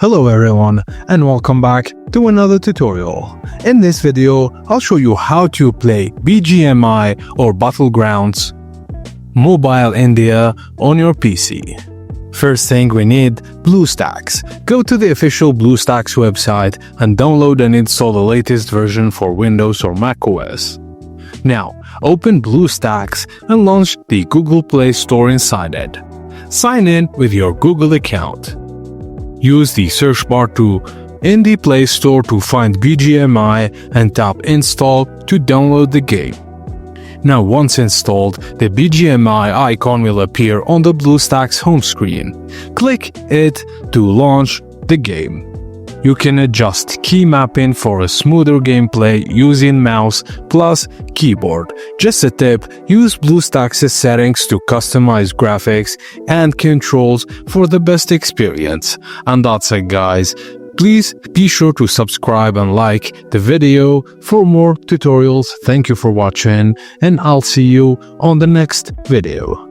Hello everyone and welcome back to another tutorial. In this video, I'll show you how to play BGMI or Battlegrounds Mobile India on your PC. First thing we need, Bluestacks. Go to the official Bluestacks website and download and install the latest version for Windows or macOS. Now, open Bluestacks and launch the Google Play Store inside it. Sign in with your Google account. Use the search bar in the Play Store to find BGMI and tap Install to download the game. Now once installed, the BGMI icon will appear on the Bluestacks home screen. Click it to launch the game. You can adjust key mapping for a smoother gameplay using mouse plus keyboard. Just a tip, use Bluestacks' settings to customize graphics and controls for the best experience. And that's it guys. Please be sure to subscribe and like the video for more tutorials. Thank you for watching and I'll see you on the next video.